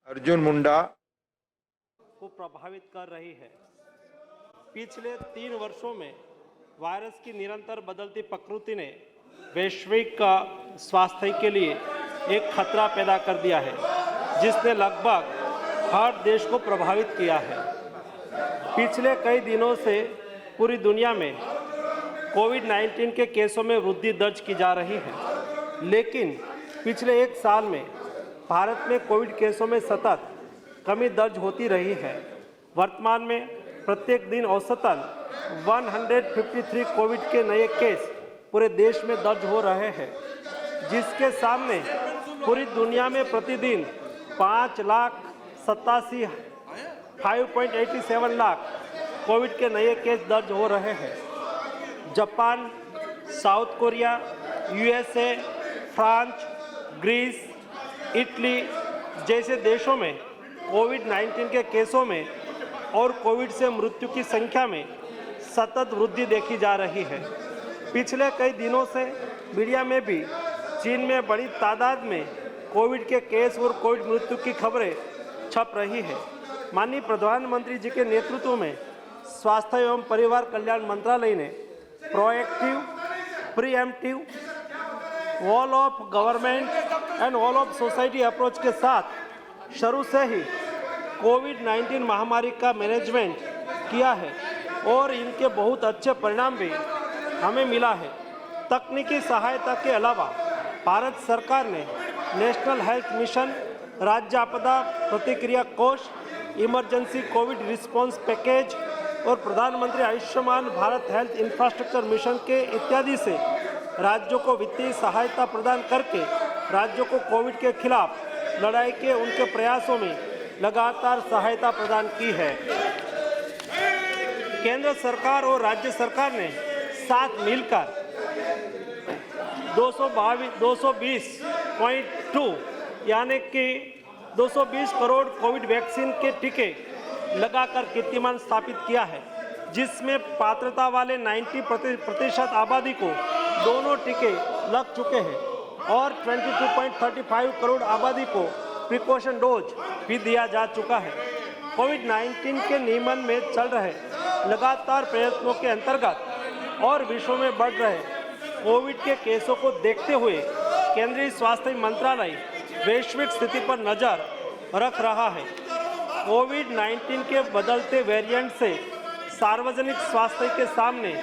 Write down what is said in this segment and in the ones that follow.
अर्जुन मुंडा को प्रभावित कर रही है। पिछले 3 वर्षों में वायरस की निरंतर बदलती प्रकृति ने वैश्विक स्वास्थ्य के लिए एक खतरा पैदा कर दिया है, जिसने लगभग हर देश को प्रभावित किया है। पिछले कई दिनों से पूरी दुनिया में कोविड-19 के केसों में वृद्धि दर्ज की जा रही है, लेकिन पिछले 1 साल में भारत में कोविड केसों में सतत कमी दर्ज होती रही है। वर्तमान में प्रत्येक दिन औसतन 153 कोविड के नए केस पूरे देश में दर्ज हो रहे हैं, जिसके सामने पूरी दुनिया में प्रतिदिन 5,87,587 लाख कोविड के नए केस दर्ज हो रहे हैं। Japan, South Korea, USA, France, Greece, Italy जैसे देशों में कोविड-19 के केसों में और कोविड से मृत्यु की संख्या में सतत वृद्धि देखी जा रही है। पिछले कई दिनों से मीडिया में भी चीन में बड़ी तादाद में कोविड के केस और कोविड मृत्यु की खबरें छप रही है। माननीय प्रधानमंत्री जी के नेतृत्व में स्वास्थ्य एवं परिवार कल्याण मंत्रालय ने proactive, pre-emptive, all of government and all of society approach के साथ शुरू से ही कोविड-19 महामारी का मैनेजमेंट किया है और इनके बहुत अच्छे परिणाम भी हमें मिला है। तकनीकी सहायता के अलावा भारत सरकार ने नेशनल हेल्थ मिशन, राज्य आपदा प्रतिक्रिया कोष, इमरजेंसी कोविड रिस्पांस पैकेज और प्रधानमंत्री Ayushman Bharat health infrastructure mission के इत्यादि से राज्यों को वित्तीय सहायता प्रदान करके राज्यों को कोविड के खिलाफ लड़ाई के उनके प्रयासों में लगातार सहायता प्रदान की है। केंद्र सरकार और राज्य सरकार ने साथ मिलकर 220.2 यानी कि 220 करोड़ कोविड वैक्सीन के टीके लगाकर कीर्तिमान स्थापित किया है, जिसमें पात्रता वाले 90% आबादी को दोनों टीके लग चुके हैं और 22.35 करोड़ आबादी को प्रिकॉशन डोज भी दिया जा चुका है। कोविड-19 के नियमन में चल रहे लगातार प्रयत्नों के अंतर्गत और विश्व में बढ़ रहे कोविड के केसों को देखते हुए केंद्रीय स्वास्थ्य मंत्रालय वैश्विक स्थिति पर नज़र रख रहा है। कोविड-19 के बदलते वेरिएंट से सार्वजनिक स्वास्थ्य के सामने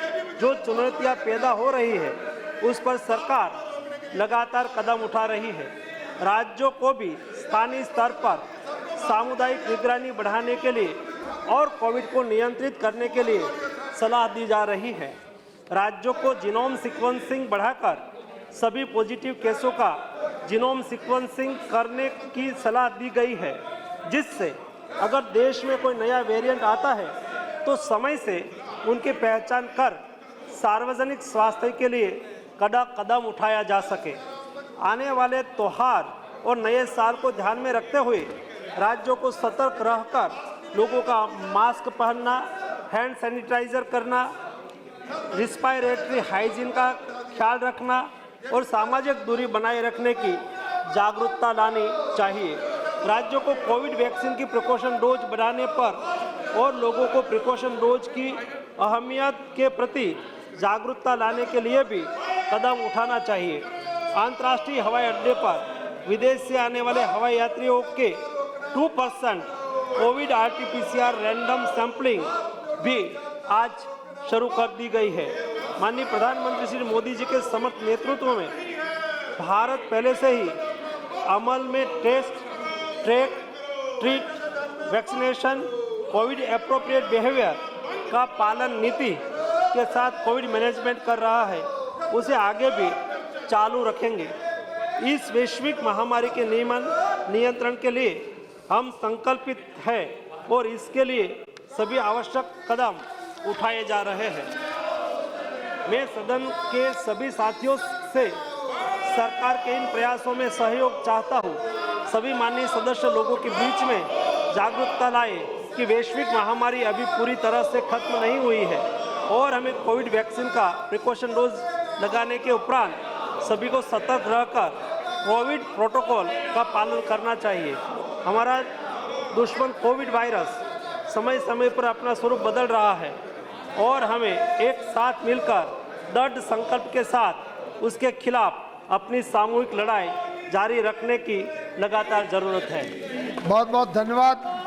जो चुनौतियां पैदा हो रही है, उस पर सरकार लगातार कदम उठा रही है। राज्यों को भी स्थानीय स्तर पर सामुदायिक निगरानी बढ़ाने के लिए और कोविड को नियंत्रित करने के लिए सलाह दी जा रही है। राज्यों को जीनोम सीक्वेंसिंग बढ़ाकर सभी पॉजिटिव केसों का जीनोम सीक्वेंसिंग करने की सलाह दी गई है, जिससे अगर देश में कोई नया वेरिएंट आता है तो समय से उनकी पहचान कर सार्वजनिक स्वास्थ्य के लिए कदम उठाया जा सके। आने वाले त्योहार और नए साल को ध्यान में रखते हुए राज्यों को सतर्क रहकर लोगों का मास्क पहनना, हैंड सैनिटाइजर करना, रिस्पायरेटरी हाइजीन का ख्याल रखना और सामाजिक दूरी बनाए रखने की जागरूकता लानी चाहिए। राज्यों को कोविड वैक्सीन की प्रिकॉशन डोज बढ़ाने पर और लोगों को प्रिकॉशन डोज की अहमियत के प्रति जागरूकता लाने के लिए भी कदम उठाना चाहिए। अंतर्राष्ट्रीय हवाई अड्डे पर विदेश से आने वाले हवाई यात्रियों के 2% कोविड RT-PCR रैंडम सैंपलिंग भी आज शुरू कर दी गई है। माननीय प्रधानमंत्री श्री मोदी जी के समर्थ नेतृत्व में भारत पहले से ही अमल में test, track, treat, vaccination, Covid appropriate behaviour का पालन नीति के साथ कोविड मैनेजमेंट कर रहा है, उसे आगे भी चालू रखेंगे। इस वैश्विक महामारी के नियंत्रण के लिए हम संकल्पित हैं और इसके लिए सभी आवश्यक कदम उठाए जा रहे हैं। मैं सदन के सभी साथियों से सरकार के इन प्रयासों में सहयोग चाहता हूं। सभी माननीय सदस्य लोगों के बीच में जागरूकता लाए कि वैश्विक महामारी अभी पूरी तरह से खत्म नहीं हुई है और हमें कोविड वैक्सीन का प्रिकॉशन डोज लगाने के उपरांत सभी को सतर्क रहकर कोविड प्रोटोकॉल का पालन करना चाहिए। हमारा दुश्मन कोविड वायरस समय समय पर अपना स्वरूप बदल रहा है और हमें एक साथ मिलकर दृढ़ संकल्प के साथ उसके खिलाफ अपनी सामूहिक लड़ाई जारी रखने की लगातार जरूरत है। बहुत बहुत धन्यवाद।